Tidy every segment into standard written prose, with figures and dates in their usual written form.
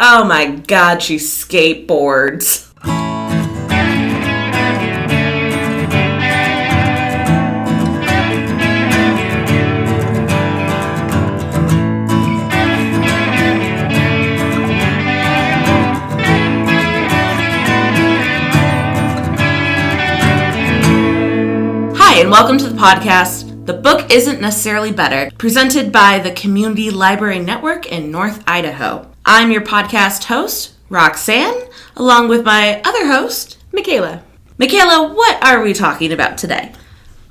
Oh my God, she skateboards. Hi, and welcome to the podcast, The Book Isn't Necessarily Better, presented by the Community Library Network in North Idaho. I'm your podcast host, Roxanne, along with my other host, Mikayla. Mikayla, what are we talking about today?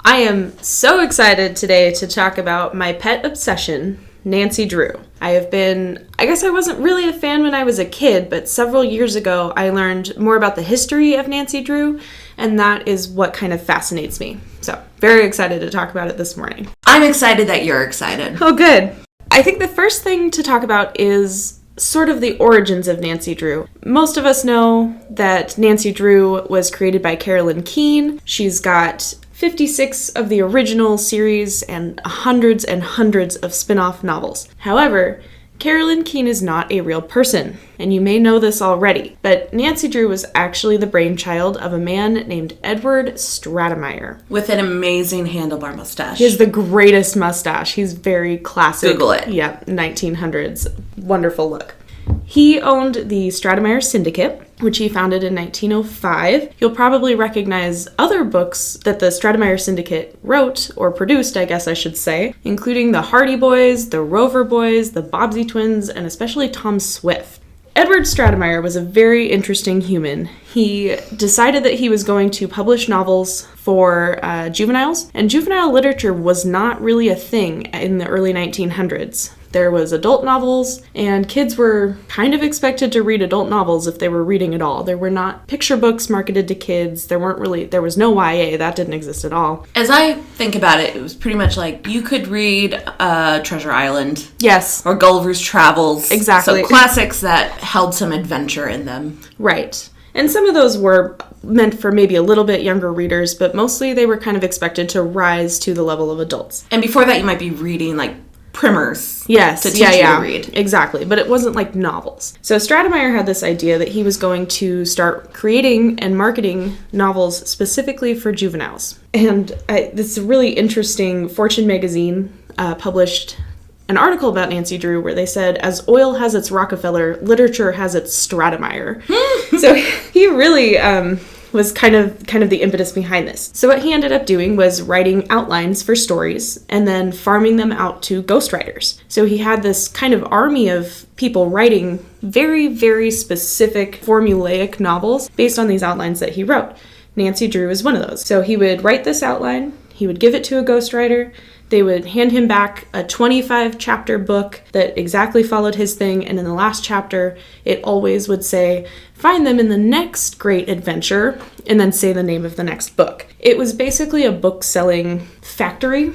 I am so excited today to talk about my pet obsession, Nancy Drew. I guess I wasn't really a fan when I was a kid, but several years ago I learned more about the history of Nancy Drew, and that is what kind of fascinates me. So, very excited to talk about it this morning. I'm excited that you're excited. Oh, good. I think the first thing to talk about is sort of the origins of Nancy Drew. Most of us know that Nancy Drew was created by Carolyn Keene. She's got 56 of the original series and hundreds of spin-off novels. However, Carolyn Keene is not a real person, and you may know this already, but Nancy Drew was actually the brainchild of a man named Edward Stratemeyer. With an amazing handlebar mustache. He has the greatest mustache. He's very classic. Google it. Yep, 1900s. Wonderful look. He owned the Stratemeyer Syndicate, which he founded in 1905. You'll probably recognize other books that the Stratemeyer Syndicate wrote, or produced, I guess I should say, including the Hardy Boys, the Rover Boys, the Bobbsey Twins, and especially Tom Swift. Edward Stratemeyer was a very interesting human. He decided that he was going to publish novels for juveniles, and juvenile literature was not really a thing in the early 1900s. There was adult novels, and kids were kind of expected to read adult novels if they were reading at all. There were not picture books marketed to kids. There was no YA. That didn't exist at all. As I think about it, it was pretty much like you could read Treasure Island. Yes. Or Gulliver's Travels. Exactly. So classics that held some adventure in them. Right. And some of those were meant for maybe a little bit younger readers, but mostly they were kind of expected to rise to the level of adults. And before that, you might be reading like primers. Yes, to teach you to read. Exactly, but it wasn't like novels. So Stratemeyer had this idea that he was going to start creating and marketing novels specifically for juveniles. And this really interesting Fortune magazine published an article about Nancy Drew where they said, as oil has its Rockefeller, literature has its Stratemeyer. So he really was kind of the impetus behind this. So what he ended up doing was writing outlines for stories and then farming them out to ghostwriters. So he had this kind of army of people writing very, very specific formulaic novels based on these outlines that he wrote. Nancy Drew is one of those. So he would write this outline, he would give it to a ghostwriter, they would hand him back a 25-chapter book that exactly followed his thing, and in the last chapter, it always would say, find them in the next great adventure, and then say the name of the next book. It was basically a book-selling factory,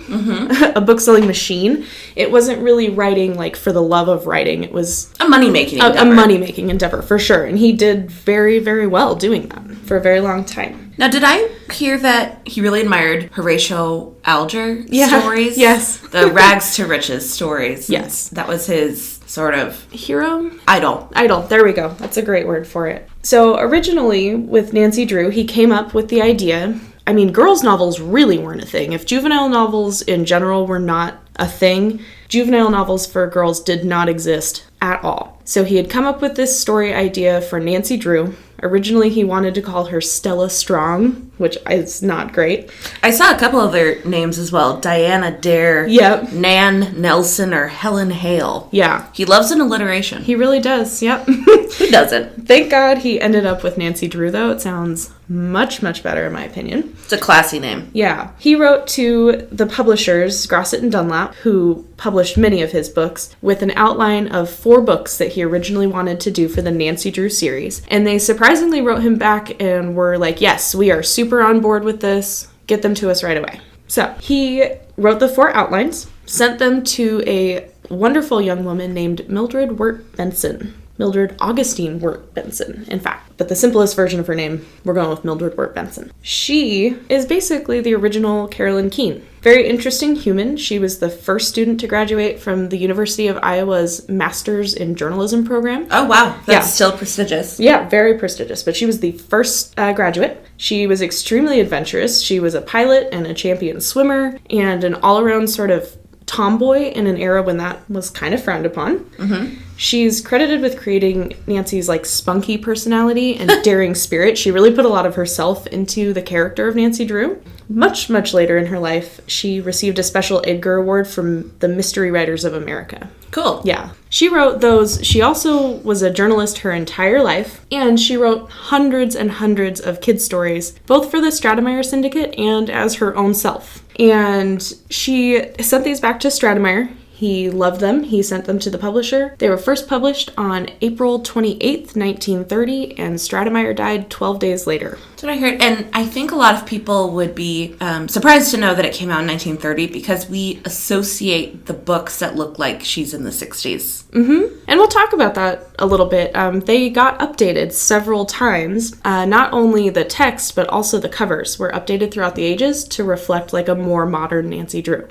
a book-selling machine. It wasn't really writing like for the love of writing. It was a money-making endeavor. A money-making endeavor, for sure. And he did very, very well doing that for a very long time. Now, did I hear that he really admired Horatio Alger stories? Yes. The rags to riches stories. Yes. That was his sort of hero? Idol. There we go. That's a great word for it. So originally with Nancy Drew, he came up with the idea. I mean, girls' novels really weren't a thing. If juvenile novels in general were not a thing, juvenile novels for girls did not exist at all. So he had come up with this story idea for Nancy Drew. Originally, he wanted to call her Stella Strong, which is not great. I saw a couple other names as well. Diana Dare, yep. Nan Nelson, or Helen Hale. Yeah. He loves an alliteration. He really does, yep. Who doesn't? Thank God he ended up with Nancy Drew, though. It sounds much, much better, in my opinion. It's a classy name. Yeah. He wrote to the publishers, Grosset and Dunlap, who published many of his books, with an outline of 4 books that he originally wanted to do for the Nancy Drew series. And they surprisingly wrote him back and were like, yes, we are super on board with this. Get them to us right away. So he wrote the 4 outlines, sent them to a wonderful young woman named Mildred Wirt Benson. Mildred Augustine Wirt Benson, in fact. But the simplest version of her name, we're going with Mildred Wirt Benson. She is basically the original Carolyn Keene. Very interesting human. She was the first student to graduate from the University of Iowa's Masters in Journalism program. Oh, wow. That's still prestigious. Yeah, very prestigious. But she was the first graduate. She was extremely adventurous. She was a pilot and a champion swimmer and an all-around sort of tomboy in an era when that was kind of frowned upon. Mm-hmm. She's credited with creating Nancy's spunky personality and daring spirit. She really put a lot of herself into the character of Nancy Drew. Much, much later in her life, she received a special Edgar Award from the Mystery Writers of America. Cool. Yeah. She wrote those. She also was a journalist her entire life, and she wrote hundreds and hundreds of kids' stories, both for the Stratemeyer Syndicate and as her own self. And she sent these back to Stratemeyer. He loved them. He sent them to the publisher. They were first published on April 28th, 1930, and Stratemeyer died 12 days later. That's what I heard. And I think a lot of people would be surprised to know that it came out in 1930 because we associate the books that look like she's in the 60s. Mm-hmm. And we'll talk about that a little bit. They got updated several times. Not only the text, but also the covers were updated throughout the ages to reflect a more modern Nancy Drew.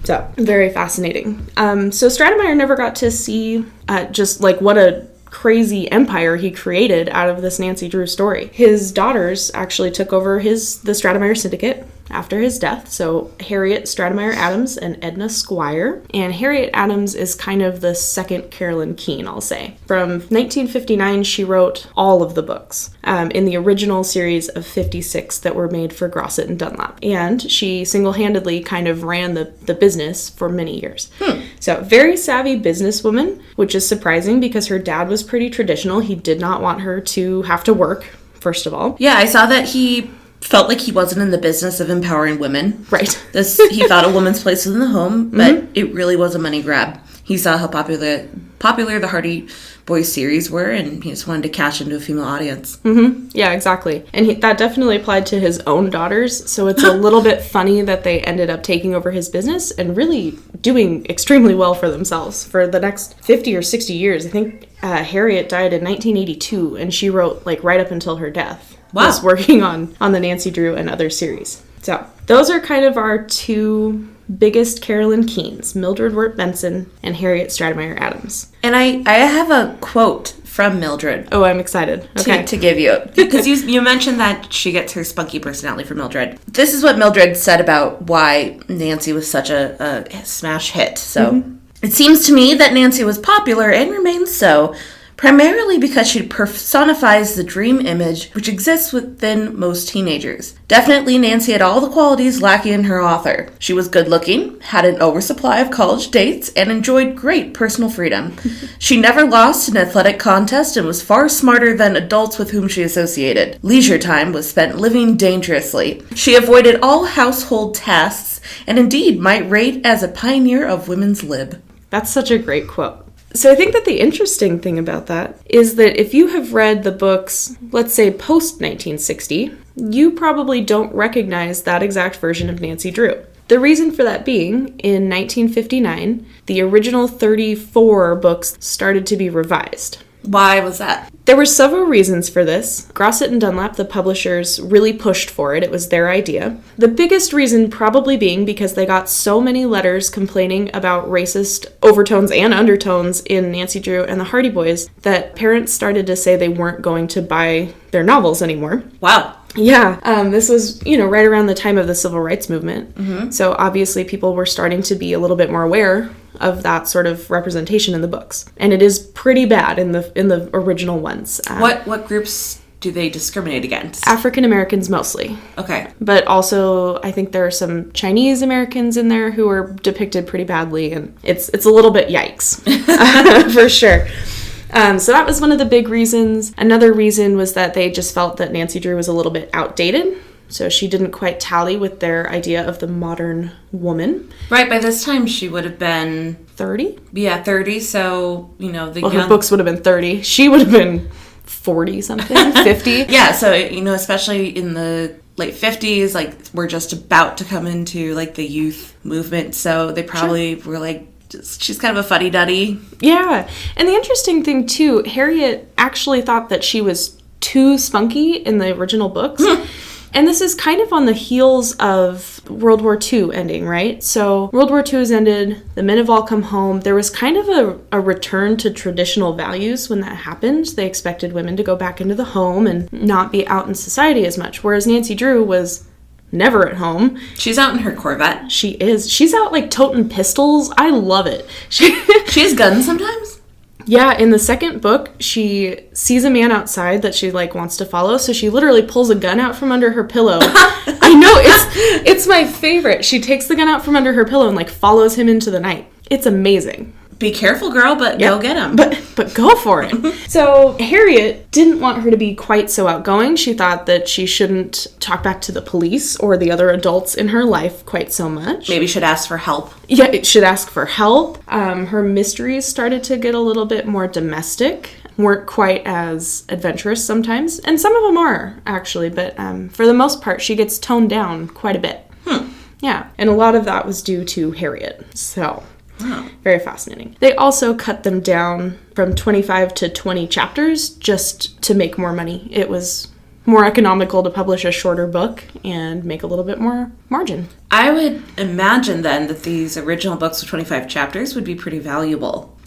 So, very fascinating. So Stratemeyer never got to see just what a crazy empire he created out of this Nancy Drew story. His daughters actually took over the Stratemeyer Syndicate after his death. So Harriet Stratemeyer Adams and Edna Squire. And Harriet Adams is kind of the second Carolyn Keene, I'll say. From 1959, she wrote all of the books in the original series of 56 that were made for Grosset and Dunlap. And she single-handedly kind of ran the business for many years. So very savvy businesswoman, which is surprising because her dad was pretty traditional. He did not want her to have to work, first of all. Yeah, I saw that he felt like he wasn't in the business of empowering women. Right. He thought a woman's place was in the home, but it really was a money grab. He saw how popular the Hardy Boys series were, and he just wanted to cash into a female audience. Mm-hmm. Yeah, exactly. And that definitely applied to his own daughters, so it's a little bit funny that they ended up taking over his business and really doing extremely well for themselves for the next 50 or 60 years. I think Harriet died in 1982, and she wrote right up until her death. Wow. Was working on the Nancy Drew and other series. So those are kind of our two biggest Carolyn Keenes, Mildred Wirt Benson and Harriet Stratemeyer Adams. And I have a quote from Mildred. Oh, I'm excited. Okay. To give you. Because you mentioned that she gets her spunky personality from Mildred. This is what Mildred said about why Nancy was such a smash hit. So, It seems to me that Nancy was popular and remains so, primarily because she personifies the dream image which exists within most teenagers. Definitely, Nancy had all the qualities lacking in her author. She was good-looking, had an oversupply of college dates, and enjoyed great personal freedom. She never lost an athletic contest and was far smarter than adults with whom she associated. Leisure time was spent living dangerously. She avoided all household tasks and indeed might rate as a pioneer of women's lib. That's such a great quote. So I think that the interesting thing about that is that if you have read the books, let's say post-1960, you probably don't recognize that exact version of Nancy Drew. The reason for that being, in 1959, the original 34 books started to be revised. Why was that? There were several reasons for this. Grosset and Dunlap, the publishers, really pushed for it. It was their idea. The biggest reason probably being because they got so many letters complaining about racist overtones and undertones in Nancy Drew and the Hardy Boys that parents started to say they weren't going to buy their novels anymore. Wow. Yeah, this was, right around the time of the Civil Rights Movement. Mm-hmm. So obviously people were starting to be a little bit more aware of that sort of representation in the books. And it is pretty bad in the original ones. What groups do they discriminate against? African Americans mostly. Okay. But also, I think there are some Chinese Americans in there who are depicted pretty badly, and it's a little bit yikes, for sure. So that was one of the big reasons. Another reason was that they just felt that Nancy Drew was a little bit outdated. So she didn't quite tally with their idea of the modern woman. Right, by this time she would have been 30? Yeah, 30. So, her books would have been 30. She would have been 40-something, 50. Yeah, so, especially in the late 50s, we're just about to come into, the youth movement. So they probably were, She's kind of a fuddy-duddy. Yeah. And the interesting thing, too, Harriet actually thought that she was too spunky in the original books. And this is kind of on the heels of World War II ending, right? So World War II has ended, the men have all come home. There was kind of a return to traditional values when that happened. They expected women to go back into the home and not be out in society as much, whereas Nancy Drew was never at home. She's out in her Corvette. She is. She's out like toting pistols. I love it. She has guns sometimes? Yeah, in the second book, she sees a man outside that she like wants to follow, so she literally pulls a gun out from under her pillow. I know, it's my favorite. She takes the gun out from under her pillow and like follows him into the night. It's amazing. Be careful, girl, but go get him. But go for it. So Harriet didn't want her to be quite so outgoing. She thought that she shouldn't talk back to the police or the other adults in her life quite so much. Maybe should ask for help. Yeah, it should ask for help. Her mysteries started to get a little bit more domestic. Weren't quite as adventurous sometimes. And some of them are, actually. But for the most part, she gets toned down quite a bit. Yeah. And a lot of that was due to Harriet. So... Wow. Very fascinating. They also cut them down from 25 to 20 chapters just to make more money. It was more economical to publish a shorter book and make a little bit more margin. I would imagine then that these original books with 25 chapters would be pretty valuable.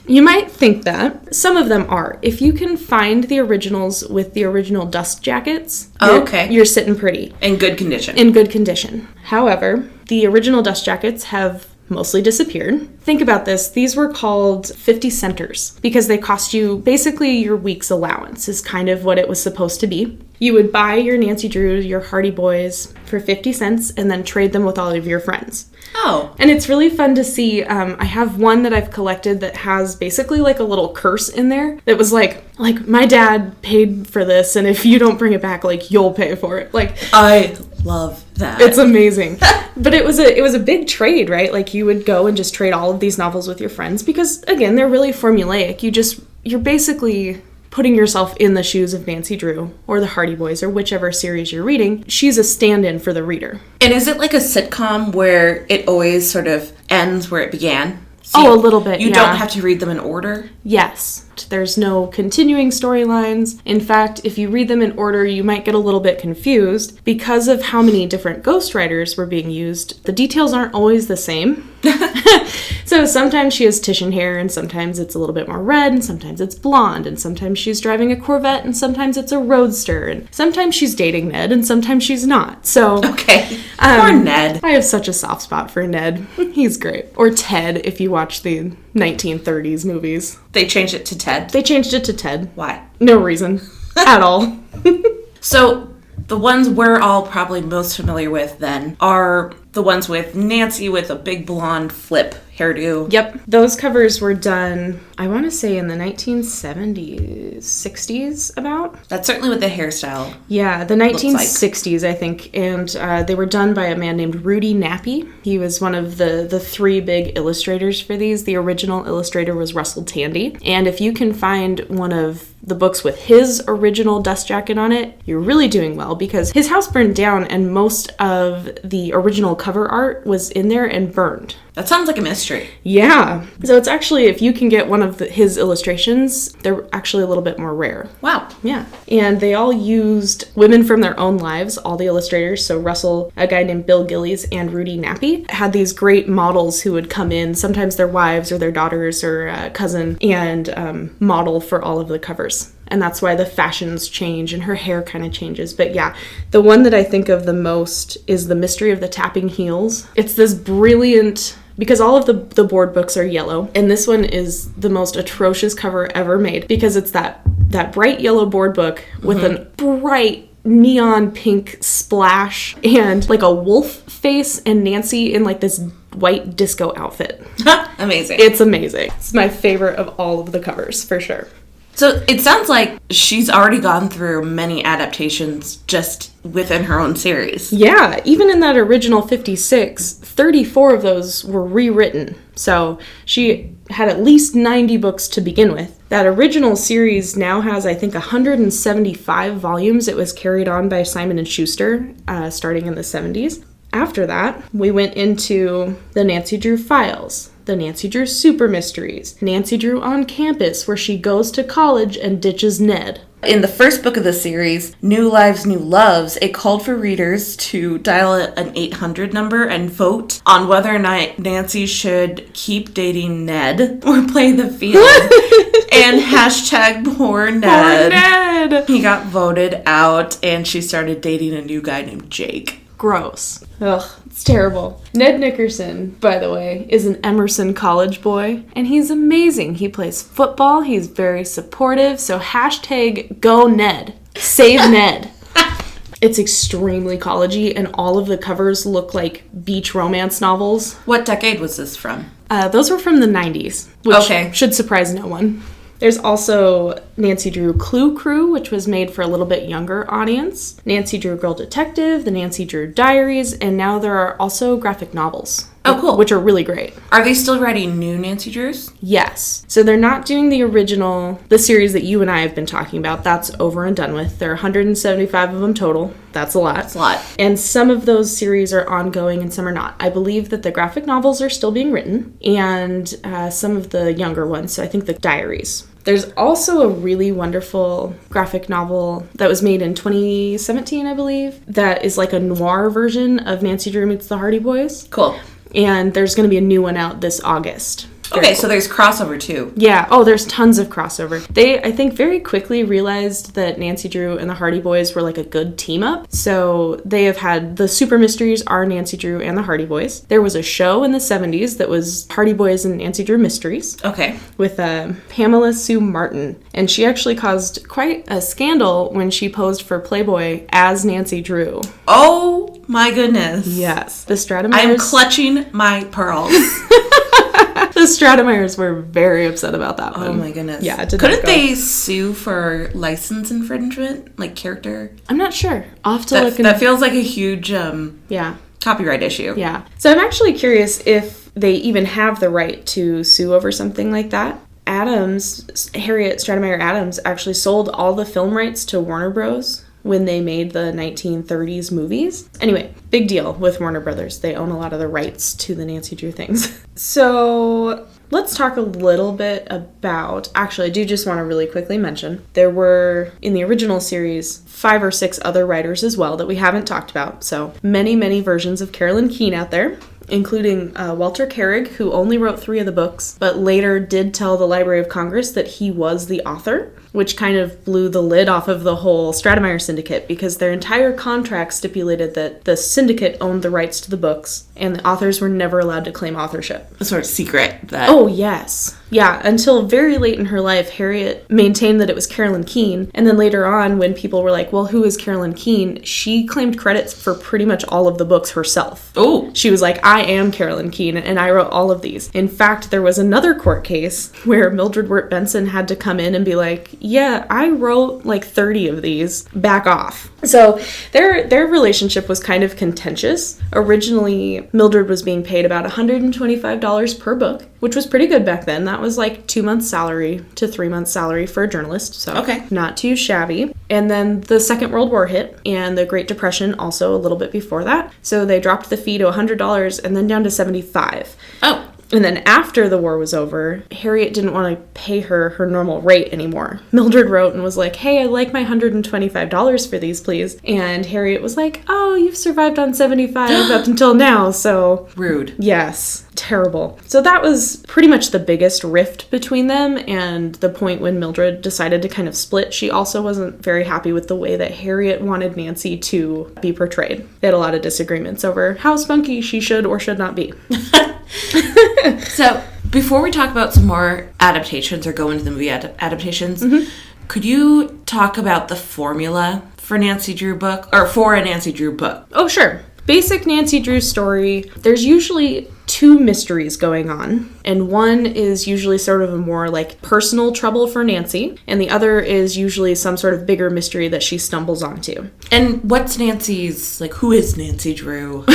You might think that. Some of them are. If you can find the originals with the original dust jackets, you're sitting pretty. In good condition. In good condition. However, the original dust jackets have mostly disappeared. Think about this. These were called 50 centers because they cost you basically your week's allowance is kind of what it was supposed to be. You would buy your Nancy Drews, your Hardy Boys for 50 cents and then trade them with all of your friends. Oh. And it's really fun to see. I have one that I've collected that has basically like a little curse in there that was like my dad paid for this and if you don't bring it back, like you'll pay for it. Like I love that. It's amazing. But it was a big trade, right? Like you would go and just trade all of these novels with your friends because again, they're really formulaic. You're basically putting yourself in the shoes of Nancy Drew or the Hardy Boys or whichever series you're reading. She's a stand-in for the reader. And is it like a sitcom where it always sort of ends where it began? So a little bit, You don't have to read them in order? Yes. There's no continuing storylines. In fact, if you read them in order, you might get a little bit confused. Because of how many different ghostwriters were being used, the details aren't always the same. So sometimes she has Titian hair, and sometimes it's a little bit more red, and sometimes it's blonde, and sometimes she's driving a Corvette, and sometimes it's a Roadster, and sometimes she's dating Ned, and sometimes she's not. So okay. Poor Ned. I have such a soft spot for Ned. He's great. Or Ted, if you watch the 1930s movies. They changed it to Ted? They changed it to Ted. Why? No reason. At all. So, the ones we're all probably most familiar with then are the ones with Nancy with a big blonde flip hairdo. Yep. Those covers were done, I want to say in the 1970s, 60s about. That's certainly what the hairstyle Yeah, the 1960s, I think. And they were done by a man named Rudy Nappy. He was one of the three big illustrators for these. The original illustrator was Russell Tandy. And if you can find one of the books with his original dust jacket on it, you're really doing well because his house burned down and most of the original cover art was in there and burned. That sounds like a mystery. Yeah. So it's actually, if you can get one of his illustrations, they're actually a little bit more rare. Wow. Yeah. And they all used women from their own lives, all the illustrators. So Russell, a guy named Bill Gillies, and Rudy Nappy had these great models who would come in, sometimes their wives or their daughters or a cousin, and model for all of the covers. And that's why the fashions change and her hair kind of changes. But yeah, the one that I think of the most is The Mystery of the Tapping Heels. It's this brilliant, because all of the board books are yellow, and this one is the most atrocious cover ever made because it's that bright yellow board book with a bright neon pink splash and like a wolf face and Nancy in like this white disco outfit. Amazing. It's amazing. It's my favorite of all of the covers, for sure. So it sounds like she's already gone through many adaptations just within her own series. Yeah, even in that original 56, 34 of those were rewritten. So she had at least 90 books to begin with. That original series now has, I think, 175 volumes. It was carried on by Simon & Schuster starting in the 70s. After that, we went into the Nancy Drew Files, the Nancy Drew Super Mysteries, Nancy Drew on Campus, where she goes to college and ditches Ned. In the first book of the series, New Lives, New Loves, it called for readers to dial an 800 number and vote on whether or not Nancy should keep dating Ned or play the field. And hashtag poor Ned. Poor Ned! He got voted out and she started dating a new guy named Jake. Gross. Ugh, it's terrible. Ned Nickerson, by the way, is an Emerson College boy, and he's amazing. He plays football, he's very supportive, so hashtag go Ned. Save Ned. It's extremely collegey, and all of the covers look like beach romance novels. What decade was this from? Those were from the 90s, which should surprise no one. There's also Nancy Drew Clue Crew, which was made for a little bit younger audience. Nancy Drew Girl Detective, the Nancy Drew Diaries, and now there are also graphic novels. Oh, cool. Which are really great. Are they still writing new Nancy Drews? Yes. So they're not doing the original, the series that you and I have been talking about. That's over and done with. There are 175 of them total. That's a lot. That's a lot. And some of those series are ongoing and some are not. I believe that the graphic novels are still being written and some of the younger ones. So I think the diaries. There's also a really wonderful graphic novel that was made in 2017, I believe, that is like a noir version of Nancy Drew Meets the Hardy Boys. Cool. And there's going to be a new one out this August. Okay, so there's crossover too. Yeah. Oh, there's tons of crossover. They, I think, very quickly realized that Nancy Drew and the Hardy Boys were like a good team up. So they have had the Super Mysteries are Nancy Drew and the Hardy Boys. There was a show in the 70s that was Hardy Boys and Nancy Drew Mysteries. Okay. With Pamela Sue Martin. And she actually caused quite a scandal when she posed for Playboy as Nancy Drew. Oh my goodness. Yes. The Stratemeyers. I am clutching my pearls. The Stratemeyers were very upset about that one. Oh my goodness. Yeah, couldn't they sue for license infringement? Like character? I'm not sure. I'll have to look. That feels like a huge copyright issue. Yeah. So I'm actually curious if they even have the right to sue over something like that. Harriet Stratemeyer Adams actually sold all the film rights to Warner Bros. When they made the 1930s movies. Anyway, big deal with Warner Brothers. They own a lot of the rights to the Nancy Drew things. So let's talk a little bit about, actually, I do just want to really quickly mention, there were, in the original series, 5 or 6 other writers as well that we haven't talked about. So many, many versions of Carolyn Keene out there, including Walter Carrig, who only wrote 3 of the books, but later did tell the Library of Congress that he was the author, which kind of blew the lid off of the whole Stratemeyer syndicate because their entire contract stipulated that the syndicate owned the rights to the books and the authors were never allowed to claim authorship. A sort of secret that... Oh, yes. Yeah, until very late in her life, Harriet maintained that it was Carolyn Keene. And then later on, when people were like, well, who is Carolyn Keene? She claimed credits for pretty much all of the books herself. Oh. She was like, I am Carolyn Keene, and I wrote all of these. In fact, there was another court case where Mildred Wirt Benson had to come in and be like, yeah, I wrote like 30 of these. Back off. So their relationship was kind of contentious. Originally, Mildred was being paid about $125 per book, which was pretty good back then. That was like 2 months' salary to 3 months' salary for a journalist. So okay. Not too shabby. And then the Second World War hit and the Great Depression also a little bit before that. So they dropped the fee to $100 and then down to $75. Oh. And then after the war was over, Harriet didn't want to pay her normal rate anymore. Mildred wrote and was like, hey, I'd like my $125 for these, please. And Harriet was like, oh, you've survived on $75 up until now, so... Rude. Yes. Terrible. So that was pretty much the biggest rift between them, and the point when Mildred decided to kind of split. She also wasn't very happy with the way that Harriet wanted Nancy to be portrayed. They had a lot of disagreements over how spunky she should or should not be. So, before we talk about some more adaptations or go into the movie adaptations, could you talk about the formula for Nancy Drew book, or for a Nancy Drew book? Oh, sure. Basic Nancy Drew story, there's usually 2 mysteries going on, and one is usually sort of a more like personal trouble for Nancy, and the other is usually some sort of bigger mystery that she stumbles onto. And what's Nancy's, like, who is Nancy Drew?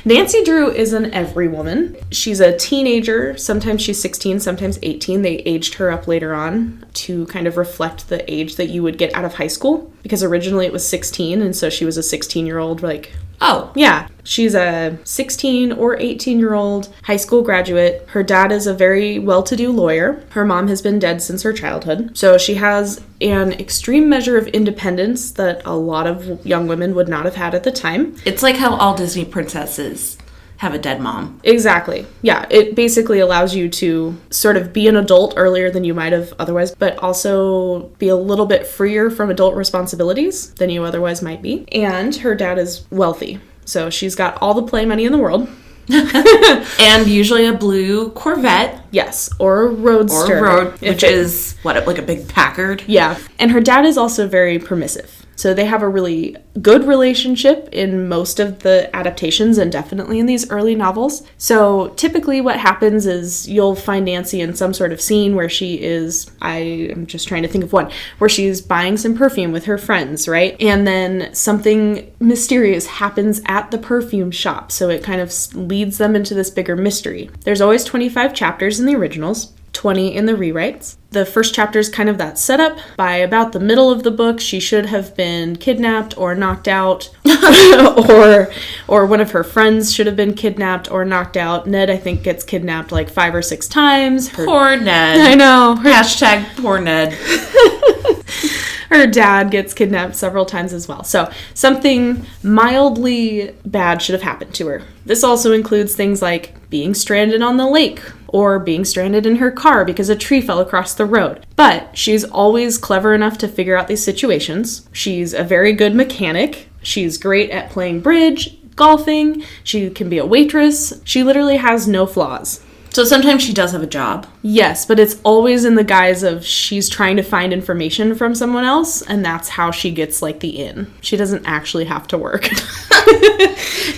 Nancy Drew is an every woman. She's a teenager. Sometimes she's 16, sometimes 18. They aged her up later on to kind of reflect the age that you would get out of high school, because originally it was 16, and so she was a 16-year-old, like, Oh. Yeah. She's a 16 or 18-year-old high school graduate. Her dad is a very well-to-do lawyer. Her mom has been dead since her childhood. So she has an extreme measure of independence that a lot of young women would not have had at the time. It's like how all Disney princesses have a dead mom. Exactly. Yeah, it basically allows you to sort of be an adult earlier than you might have otherwise, but also be a little bit freer from adult responsibilities than you otherwise might be. And her dad is wealthy, so she's got all the play money in the world. And usually a blue Corvette. Yes, or a Roadster. Which is, what, like a big Packard? Yeah. And her dad is also very permissive. So they have a really good relationship in most of the adaptations and definitely in these early novels. So typically what happens is you'll find Nancy in some sort of scene where she is, I am just trying to think of one, where she's buying some perfume with her friends, right? And then something mysterious happens at the perfume shop. So it kind of leads them into this bigger mystery. There's always 25 chapters in the originals. 20 in the rewrites. The first chapter is kind of that setup. By about the middle of the book, she should have been kidnapped or knocked out, or one of her friends should have been kidnapped or knocked out. Ned, I think, gets kidnapped like 5 or 6 times. Poor Ned. I know. Hashtag poor Ned. Her dad gets kidnapped several times as well. So something mildly bad should have happened to her. This also includes things like being stranded on the lake or being stranded in her car because a tree fell across the road. But she's always clever enough to figure out these situations. She's a very good mechanic. She's great at playing bridge, golfing. She can be a waitress. She literally has no flaws. So sometimes she does have a job. Yes, but it's always in the guise of she's trying to find information from someone else, and that's how she gets, like, the in. She doesn't actually have to work.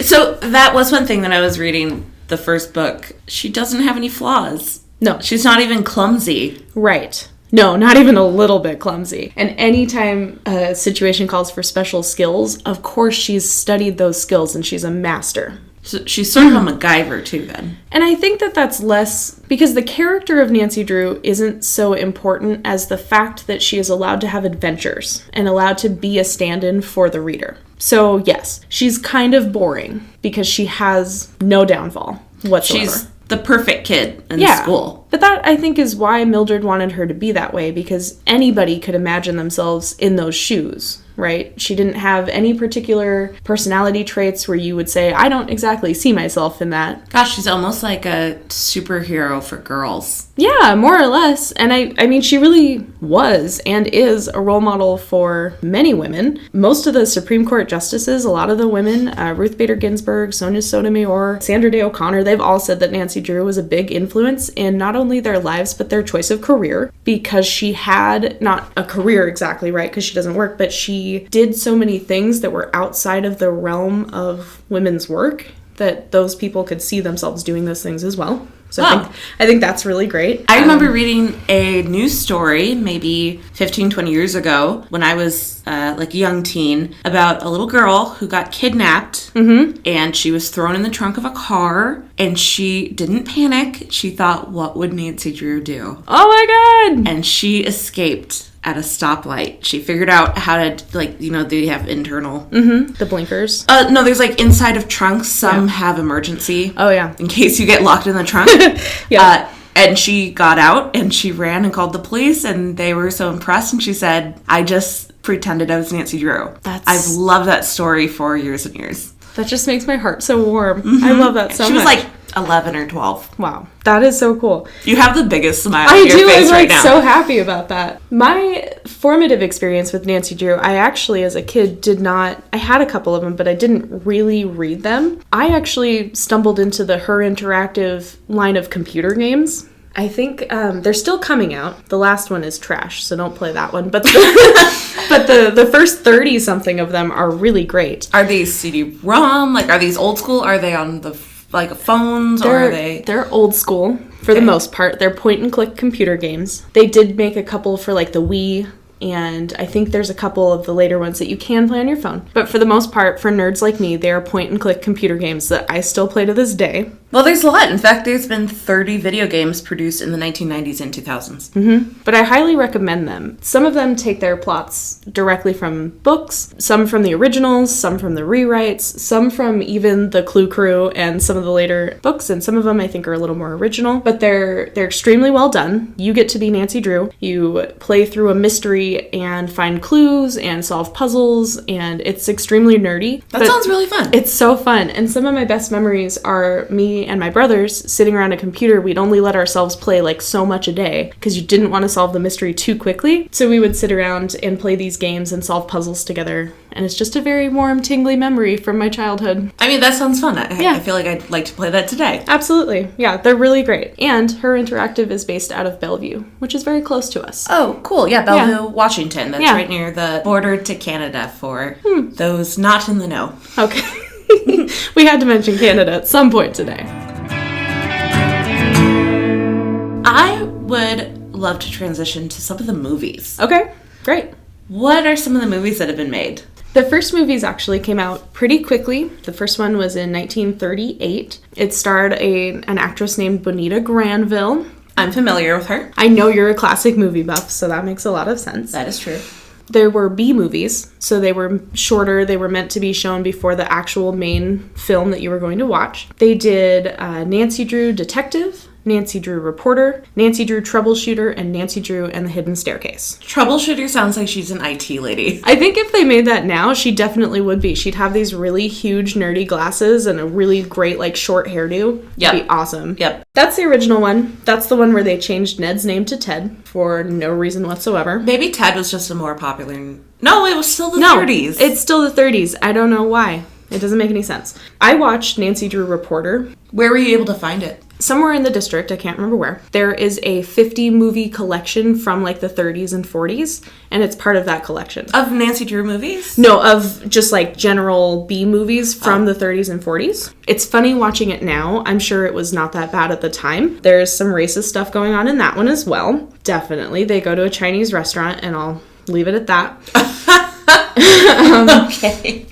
So that was one thing that I was reading the first book. She doesn't have any flaws. No. She's not even clumsy. Right. No, not even a little bit clumsy. And anytime a situation calls for special skills, of course she's studied those skills and she's a master. So she's sort of a MacGyver, too, then. And I think that that's less... because the character of Nancy Drew isn't so important as the fact that she is allowed to have adventures and allowed to be a stand-in for the reader. So, yes, she's kind of boring because she has no downfall whatsoever. She's the perfect kid in school. But that, I think, is why Mildred wanted her to be that way, because anybody could imagine themselves in those shoes, right? She didn't have any particular personality traits where you would say, I don't exactly see myself in that. Gosh, she's almost like a superhero for girls. Yeah, more or less. And I mean, she really was and is a role model for many women. Most of the Supreme Court justices, a lot of the women, Ruth Bader Ginsburg, Sonia Sotomayor, Sandra Day O'Connor, they've all said that Nancy Drew was a big influence in not only their lives, but their choice of career, because she had not a career exactly, right? Because she doesn't work, but she did so many things that were outside of the realm of women's work that those people could see themselves doing those things as well. So I think that's really great. I remember reading a news story maybe 15, 20 years ago when I was like a young teen about a little girl who got kidnapped and she was thrown in the trunk of a car and she didn't panic. She thought, what would Nancy Drew do? Oh my God! And she escaped at a stoplight. She figured out how to, like, you know, they have internal... The blinkers. No, there's, like, inside of trunks. Some have emergency. Oh, yeah. In case you get locked in the trunk. Yeah. And she got out, and she ran and called the police, and they were so impressed, and she said, I just pretended I was Nancy Drew. I've loved that story for years and years. That just makes my heart so warm. I love that so much. She was, like, 11 or 12. Wow. That is so cool. You have the biggest smile on your face right now. I'm so happy about that. My formative experience with Nancy Drew, I actually, as a kid, I had a couple of them, but I didn't really read them. I actually stumbled into the Her Interactive line of computer games. I think they're still coming out. The last one is trash, so don't play that one. But the first 30-something of them are really great. Are these CD-ROM? Like, are these old school? Are they on the phones, or are they... They're old school, for the most part. They're point-and-click computer games. They did make a couple for, like, the Wii, and I think there's a couple of the later ones that you can play on your phone. But for the most part, for nerds like me, they are point-and-click computer games that I still play to this day. Well, there's a lot. In fact, there's been 30 video games produced in the 1990s and 2000s. Mm-hmm. But I highly recommend them. Some of them take their plots directly from books, some from the originals, some from the rewrites, some from even the Clue Crew and some of the later books, and some of them I think are a little more original. But they're extremely well done. You get to be Nancy Drew. You play through a mystery and find clues and solve puzzles, and it's extremely nerdy. That sounds really fun. It's so fun. And some of my best memories are me and my brothers sitting around a computer. We'd only let ourselves play like so much a day because you didn't want to solve the mystery too quickly. So we would sit around and play these games and solve puzzles together. And it's just a very warm, tingly memory from my childhood. I mean, that sounds fun. I feel like I'd like to play that today. Absolutely. Yeah, they're really great. And her interactive is based out of Bellevue, which is very close to us. Oh, cool. Yeah, Bellevue, Washington. That's right near the border to Canada for those not in the know. Okay. We had to mention Canada at some point today. I would love to transition to some of the movies. Okay, great. What are some of the movies that have been made? The first movies actually came out pretty quickly. The first one was in 1938. It starred an actress named Bonita Granville. I'm familiar with her. I know you're a classic movie buff, so that makes a lot of sense. That is true. There were B movies, so they were shorter. They were meant to be shown before the actual main film that you were going to watch. They did Nancy Drew Detective, Nancy Drew Reporter, Nancy Drew Troubleshooter, and Nancy Drew and the Hidden Staircase. Troubleshooter sounds like she's an IT lady. I think if they made that now, she definitely would be. She'd have these really huge nerdy glasses and a really great like short hairdo. Yep. It'd be awesome. Yep. That's the original one. That's the one where they changed Ned's name to Ted for no reason whatsoever. Maybe Ted was just a more popular... No, it was still the 30s. It's still the 30s. I don't know why. It doesn't make any sense. I watched Nancy Drew Reporter. Where were you able to find it? Somewhere in the district, I can't remember where. There is a 50 movie collection from like the 30s and 40s, and it's part of that collection. Of Nancy Drew movies? No, of just like general B movies from the 30s and 40s. It's funny watching it now. I'm sure it was not that bad at the time. There's some racist stuff going on in that one as well. Definitely. They go to a Chinese restaurant, and I'll leave it at that. Okay.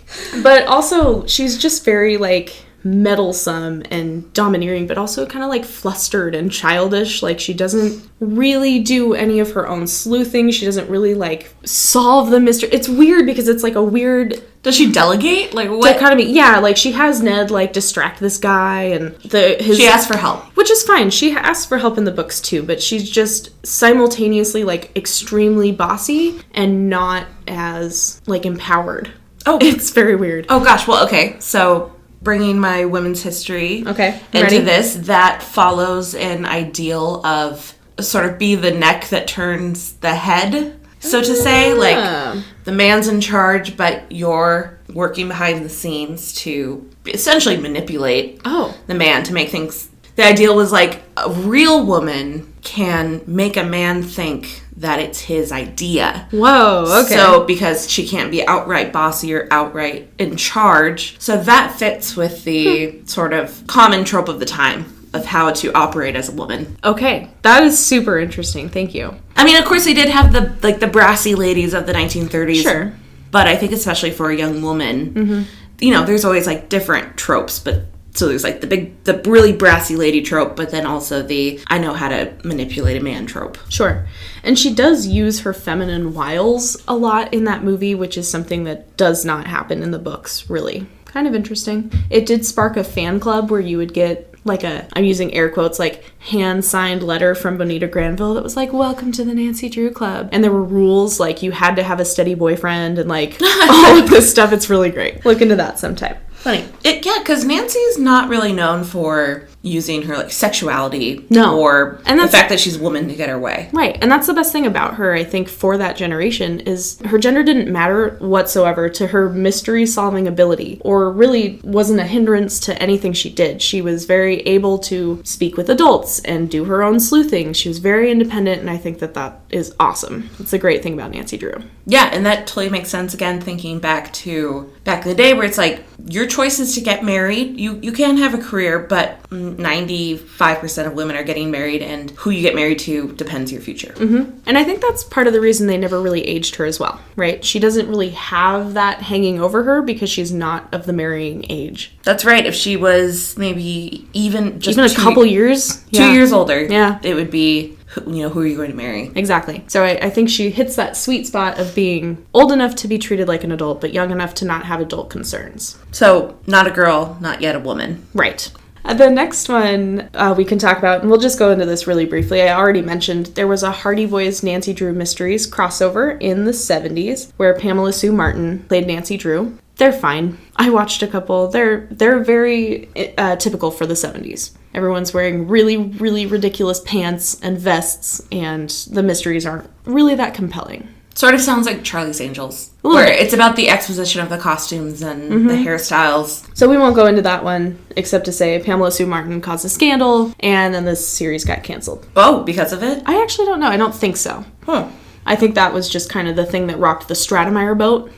But also, she's just very like meddlesome and domineering, but also kind of like flustered and childish. Like she doesn't really do any of her own sleuthing. She doesn't really like solve the mystery. It's weird because it's like a weird... Does she delegate? Like what? Dichotomy. Yeah, like she has Ned like distract this guy and she asks for help. Which is fine. She asks for help in the books too, but she's just simultaneously like extremely bossy and not as like empowered. Oh. It's very weird. Oh gosh, well okay, so... Bringing my women's history into ready? this, that follows an ideal of sort of be the neck that turns the head, so to say. Like, the man's in charge, but you're working behind the scenes to essentially manipulate the man to make things... The ideal was like, a real woman can make a man think that it's his idea. Whoa, okay. So, because she can't be outright bossy or outright in charge. So that fits with the sort of common trope of the time of how to operate as a woman. Okay, that is super interesting. Thank you. I mean, of course, they did have the brassy ladies of the 1930s. Sure. But I think especially for a young woman, you know, there's always like different tropes, but... So there's like the really brassy lady trope, but then also the I know how to manipulate a man trope. Sure. And she does use her feminine wiles a lot in that movie, which is something that does not happen in the books, really. Kind of interesting. It did spark a fan club where you would get like I'm using air quotes, like hand-signed letter from Bonita Granville that was like, welcome to the Nancy Drew Club. And there were rules, like you had to have a steady boyfriend and like all of this stuff. It's really great. Look into that sometime. Funny. Because Nancy's not really known for using her like sexuality or and the fact that she's a woman to get her way. Right. And that's the best thing about her, I think, for that generation is her gender didn't matter whatsoever to her mystery solving ability or really wasn't a hindrance to anything she did. She was very able to speak with adults and do her own sleuthing. She was very independent, and I think that is awesome. It's a great thing about Nancy Drew. Yeah, and that totally makes sense again thinking back in the day where it's like you're choice is to get married, you can have a career, but 95% of women are getting married, and who you get married to depends your future. Mm-hmm. And I think that's part of the reason they never really aged her as well, right? She doesn't really have that hanging over her because she's not of the marrying age. That's right. If she was maybe even a couple years, 2 years older, yeah, it would be, you know, who are you going to marry? Exactly. So I think she hits that sweet spot of being old enough to be treated like an adult, but young enough to not have adult concerns. So, not a girl, not yet a woman. Right. The next one we can talk about, and we'll just go into this really briefly. I already mentioned there was a Hardy Boys Nancy Drew Mysteries crossover in the 70s where Pamela Sue Martin played Nancy Drew. They're fine. I watched a couple. They're very typical for the 70s. Everyone's wearing really, really ridiculous pants and vests, and the mysteries aren't really that compelling. Sort of sounds like Charlie's Angels, where it's about the exposition of the costumes and the hairstyles. So we won't go into that one, except to say Pamela Sue Martin caused a scandal, and then this series got canceled. Oh, because of it? I actually don't know. I don't think so. Huh. I think that was just kind of the thing that rocked the Stratemeyer boat.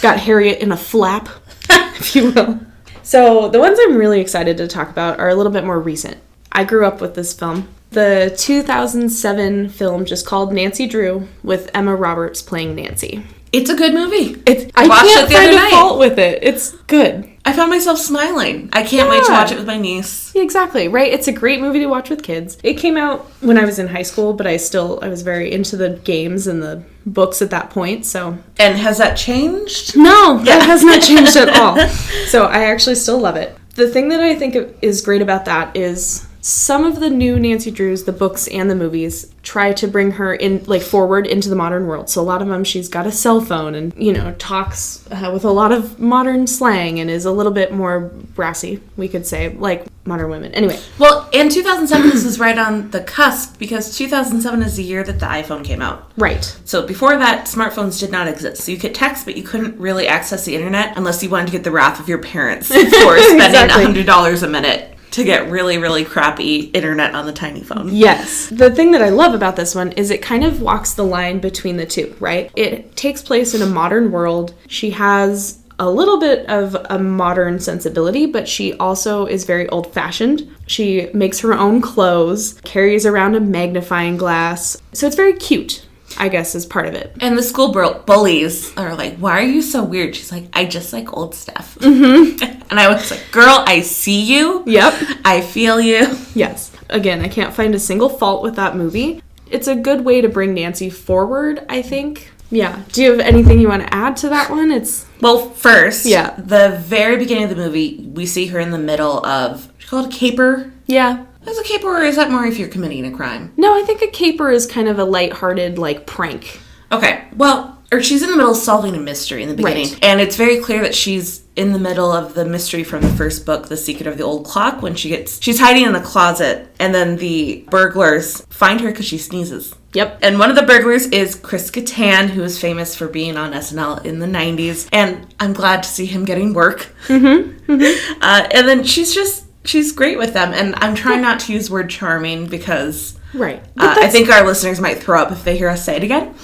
Got Harriet in a flap, if you will. So the ones I'm really excited to talk about are a little bit more recent. I grew up with this film. The 2007 film just called Nancy Drew with Emma Roberts playing Nancy. It's a good movie. I can't find a fault with it. It's good. I found myself smiling. I can't wait to watch it with my niece. Exactly, right? It's a great movie to watch with kids. It came out when I was in high school, but I was very into the games and the books at that point, so... And has that changed? No, that has not changed at all. So I actually still love it. The thing that I think is great about that is... Some of the new Nancy Drews, the books and the movies, try to bring her in, like, forward into the modern world. So a lot of them, she's got a cell phone and, you know, talks with a lot of modern slang and is a little bit more brassy, we could say, like modern women. Anyway. Well, in 2007, this is right on the cusp because 2007 is the year that the iPhone came out. Right. So before that, smartphones did not exist. So you could text, but you couldn't really access the internet unless you wanted to get the wrath of your parents for spending $100 a minute. To get really, really crappy internet on the tiny phone. Yes. The thing that I love about this one is it kind of walks the line between the two, right? It takes place in a modern world. She has a little bit of a modern sensibility, but she also is very old-fashioned. She makes her own clothes, carries around a magnifying glass. So it's very cute, I guess, is part of it. And the school bullies are like, why are you so weird? She's like, I just like old stuff. Mm-hmm. And I was like, girl, I see you. Yep. I feel you. Yes. Again, I can't find a single fault with that movie. It's a good way to bring Nancy forward, I think. Yeah. Do you have anything you want to add to that one? Well, first, the very beginning of the movie, we see her in the middle of, what you call it, a caper? Yeah. Is a caper, or is that more if you're committing a crime? No, I think a caper is kind of a lighthearted, like, prank. Okay, well, or she's in the middle of solving a mystery in the beginning. Right. And it's very clear that she's in the middle of the mystery from the first book, The Secret of the Old Clock, when she's hiding in the closet, and then the burglars find her because she sneezes. Yep. And one of the burglars is Chris Kattan, who is famous for being on SNL in the 90s. And I'm glad to see him getting work. Mm-hmm. Mm-hmm. And then she's great with them. And I'm trying not to use word charming because... Right. I think our listeners might throw up if they hear us say it again.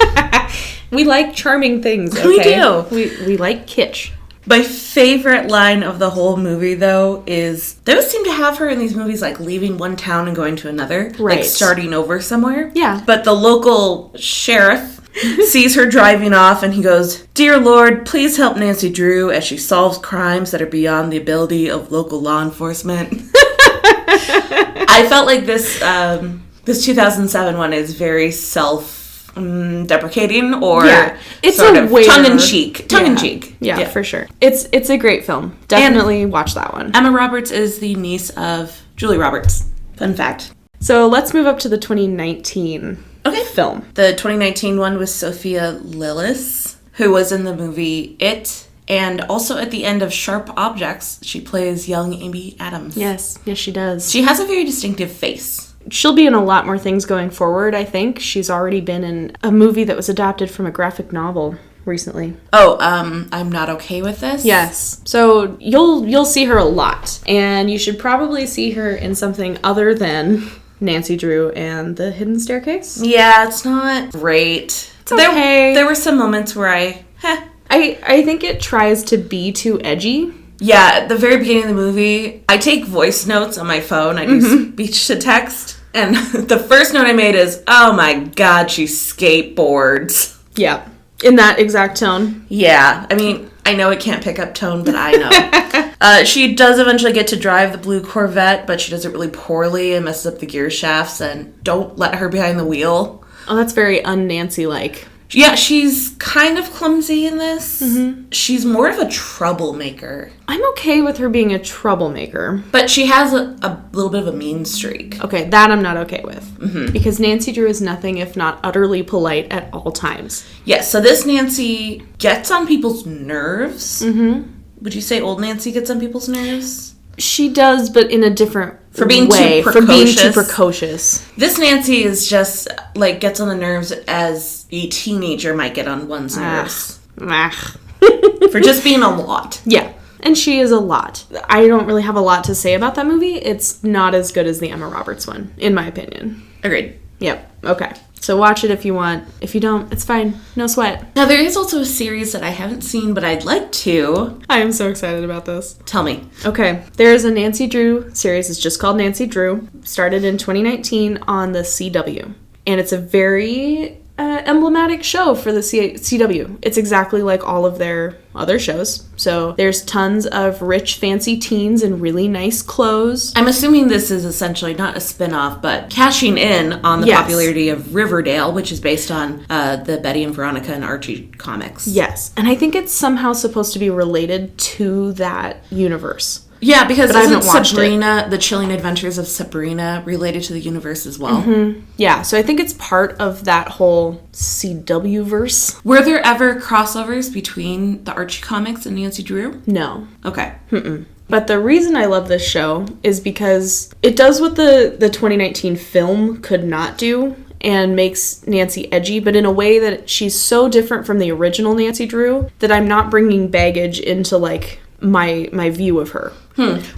We like charming things, okay? We do. We like kitsch. My favorite line of the whole movie, though, is they always seem to have her in these movies, like, leaving one town and going to another. Right. Like, starting over somewhere. Yeah. But the local sheriff sees her driving off, and he goes, "Dear Lord, please help Nancy Drew as she solves crimes that are beyond the ability of local law enforcement." I felt like this 2007 one is very self-deprecating or it's sort of tongue-in-cheek. Tongue-in-cheek. Yeah, for sure. It's a great film. Definitely watch that one. Emma Roberts is the niece of Julie Roberts. Fun fact. So let's move up to the 2019 film. The 2019 one was Sophia Lillis, who was in the movie It. And also at the end of Sharp Objects, she plays young Amy Adams. Yes, she does. She has a very distinctive face. She'll be in a lot more things going forward, I think. She's already been in a movie that was adapted from a graphic novel recently. Oh, I'm Not Okay With This? Yes. So you'll see her a lot. And you should probably see her in something other than Nancy Drew and The Hidden Staircase. Yeah, it's not great. It's okay. There were some moments where I think it tries to be too edgy. Yeah, at the very beginning of the movie, I take voice notes on my phone. I do speech to text. And the first note I made is, oh my God, she skateboards. Yeah. In that exact tone. Yeah. I mean, I know it can't pick up tone, but I know. She does eventually get to drive the blue Corvette, but she does it really poorly and messes up the gear shafts, and don't let her behind the wheel. Oh, that's very un-Nancy-like. Yeah, she's kind of clumsy in this. Mm-hmm. She's more of a troublemaker. I'm okay with her being a troublemaker. But she has a little bit of a mean streak. Okay, that I'm not okay with. Mm-hmm. Because Nancy Drew is nothing if not utterly polite at all times. Yes, so this Nancy gets on people's nerves. Mm-hmm. Would you say old Nancy gets on people's nerves? She does, but in a different way. For being too precocious. This Nancy is just, like, gets on the nerves as a teenager might get on one's nerves. For just being a lot. Yeah. And she is a lot. I don't really have a lot to say about that movie. It's not as good as the Emma Roberts one, in my opinion. Agreed. Yep. Okay. So watch it if you want. If you don't, it's fine. No sweat. Now, there is also a series that I haven't seen, but I'd like to. I am so excited about this. Tell me. Okay. There is a Nancy Drew series. It's just called Nancy Drew. Started in 2019 on the CW. And it's a very emblematic show for the CW. It's exactly like all of their other shows. So there's tons of rich, fancy teens in really nice clothes. I'm assuming this is essentially not a spin-off, but cashing in on the popularity of Riverdale, which is based on the Betty and Veronica and Archie comics. Yes. And I think it's somehow supposed to be related to that universe. Yeah, because isn't Sabrina, The Chilling Adventures of Sabrina, related to the universe as well? Mm-hmm. Yeah, so I think it's part of that whole CW-verse. Were there ever crossovers between the Archie comics and Nancy Drew? No. Okay. Mm-mm. But the reason I love this show is because it does what the 2019 film could not do, and makes Nancy edgy, but in a way that she's so different from the original Nancy Drew that I'm not bringing baggage into, like, my view of her.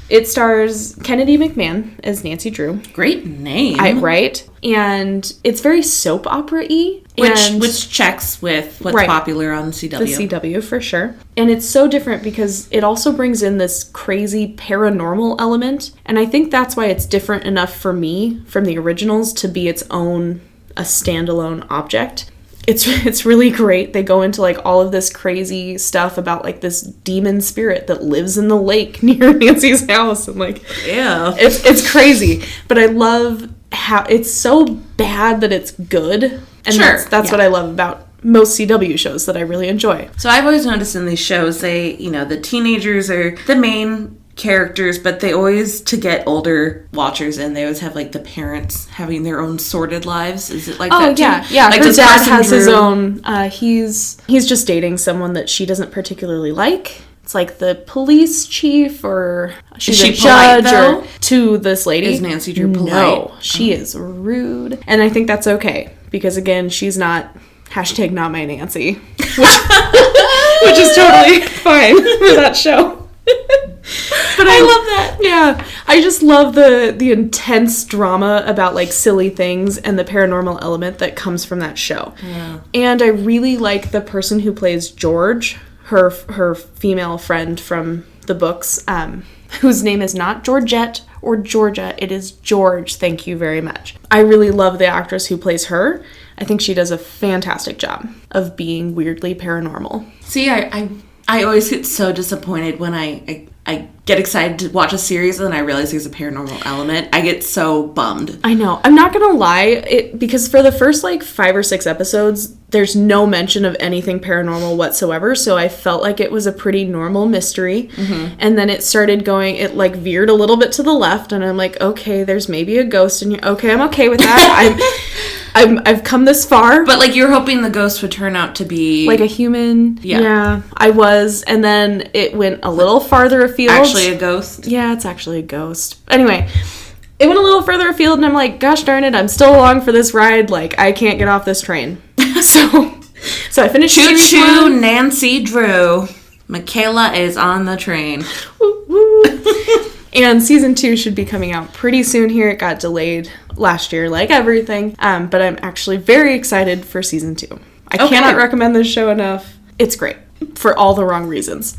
It stars Kennedy McMahon as Nancy Drew. Great name. Right? And it's very soap opera-y. Which checks with what's popular on CW. The CW, for sure. And it's so different because it also brings in this crazy paranormal element. And I think that's why it's different enough for me from the originals to be its own, a standalone object. It's really great. They go into, like, all of this crazy stuff about, like, this demon spirit that lives in the lake near Nancy's house. And, like, yeah, it's crazy. But I love how it's so bad that it's good. And that's what I love about most CW shows that I really enjoy. So I've always noticed in these shows, the teenagers are the main characters, but they always, to get older watchers in, they always have, like, the parents having their own sordid lives. Is it like that too? Yeah. Like, her dad has his own. He's just dating someone that she doesn't particularly like. It's like the police chief, or she's a judge, or to this lady. Is Nancy Drew polite? No, she is rude, and I think that's okay because, again, she's not #not my Nancy, which is totally fine for that show. But I love that. Yeah. I just love the intense drama about, like, silly things and the paranormal element that comes from that show. Yeah. And I really like the person who plays George, her female friend from the books, whose name is not Georgette or Georgia. It is George. Thank you very much. I really love the actress who plays her. I think she does a fantastic job of being weirdly paranormal. See, I always get so disappointed when I get excited to watch a series and then I realize there's a paranormal element. I get so bummed. I know. I'm not going to lie, because for the first, like, 5 or 6 episodes, there's no mention of anything paranormal whatsoever, so I felt like it was a pretty normal mystery. Mm-hmm. And then it started going, it, like, veered a little bit to the left, and I'm like, okay, there's maybe a ghost in here. Okay, I'm okay with that. I've come this far. But, like, you're hoping the ghost would turn out to be... like a human? Yeah, I was. And then it went a little farther afield. Actually a ghost? Yeah, it's actually a ghost. Anyway, it went a little further afield, and I'm like, gosh darn it, I'm still along for this ride. Like, I can't get off this train. So I finished series 1. Choo-choo, Nancy Drew. Mikayla is on the train. Woo, woo. And season 2 should be coming out pretty soon here. It got delayed last year, like everything. But I'm actually very excited for season 2. I cannot recommend this show enough. It's great. For all the wrong reasons.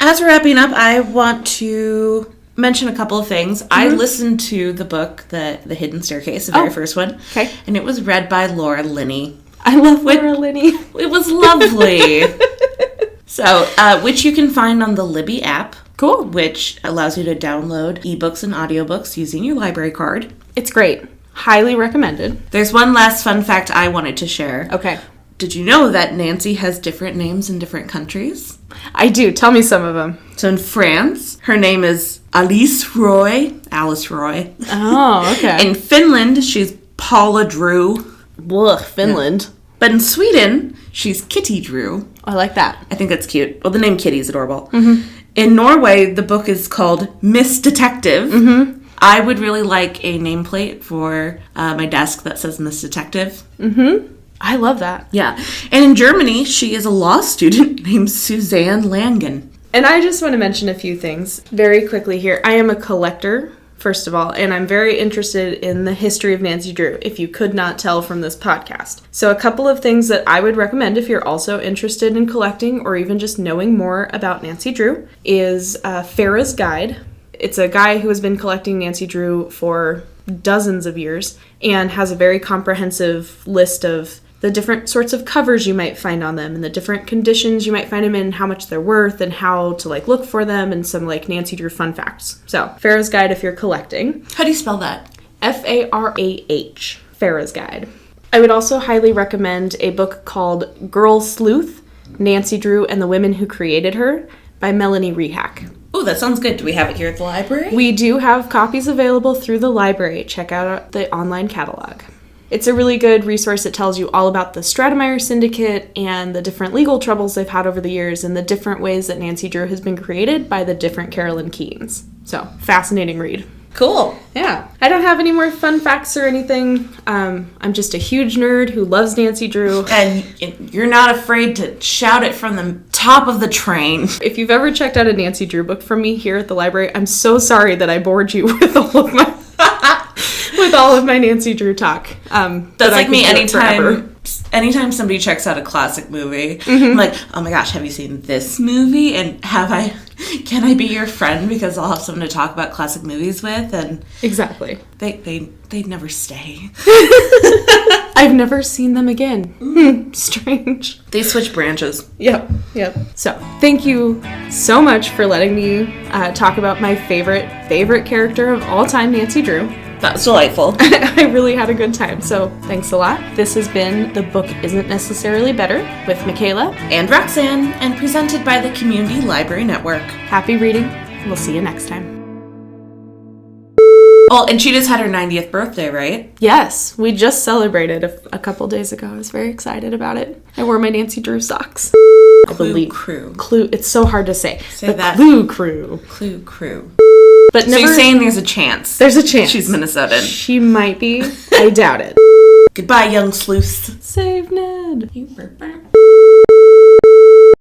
as we're wrapping up, I want to mention a couple of things. I listened to the book, The Hidden Staircase, the very first one. Okay. And it was read by Laura Linney. I love Laura Linney. It was lovely. So, which you can find on the Libby app. Cool. Which allows you to download ebooks and audiobooks using your library card. It's great. Highly recommended. There's one last fun fact I wanted to share. Okay. Did you know that Nancy has different names in different countries? I do. Tell me some of them. So in France, her name is Alice Roy. Oh, okay. In Finland, she's Paula Drew. Ugh, Finland. Yeah. But in Sweden, she's Kitty Drew. I like that. I think that's cute. Well, the name Kitty is adorable. Mm-hmm. In Norway, the book is called Miss Detective. Mm-hmm. I would really like a nameplate for my desk that says Miss Detective. Mm-hmm. I love that. Yeah. And in Germany, she is a law student named Suzanne Langen. And I just want to mention a few things very quickly here. I am a collector, first of all, and I'm very interested in the history of Nancy Drew, if you could not tell from this podcast. So a couple of things that I would recommend if you're also interested in collecting or even just knowing more about Nancy Drew is Farrah's Guide. It's a guy who has been collecting Nancy Drew for dozens of years and has a very comprehensive list of the different sorts of covers you might find on them and the different conditions you might find them in, how much they're worth and how to look for them and some Nancy Drew fun facts. So Farrah's Guide if you're collecting. How do you spell that? Farah. Farrah's Guide. I would also highly recommend a book called Girl Sleuth, Nancy Drew and the Women Who Created Her by Melanie Rehack. Oh, that sounds good. Do we have it here at the library? We do have copies available through the library. Check out the online catalog. It's a really good resource that tells you all about the Stratemeyer syndicate and the different legal troubles they've had over the years and the different ways that Nancy Drew has been created by the different Carolyn Keenes. So, fascinating read. Cool. Yeah. I don't have any more fun facts or anything. I'm just a huge nerd who loves Nancy Drew. And you're not afraid to shout it from the top of the train. If you've ever checked out a Nancy Drew book from me here at the library, I'm so sorry that I bored you with all of my Nancy Drew talk. That's like me anytime somebody checks out a classic movie. Mm-hmm. I'm like, oh my gosh, have you seen this movie? And can I be your friend because I'll have someone to talk about classic movies with? And exactly. They'd never stay. I've never seen them again. Strange. They switch branches. Yep. So, thank you so much for letting me talk about my favorite character of all time, Nancy Drew. That was delightful. I really had a good time, so thanks a lot. This has been The Book Isn't Necessarily Better with Mikayla and Roxanne, and presented by the Community Library Network. Happy reading. We'll see you next time. Oh, and she just had her 90th birthday, right? Yes, we just celebrated a couple days ago. I was very excited about it. I wore my Nancy Drew socks. Clue Crew. It's so hard to say. Say that. Clue Crew. Clue Crew. But so you're saying there's a chance? There's a chance. She's Minnesotan. She might be. I doubt it. Goodbye, young sleuths. Save Ned.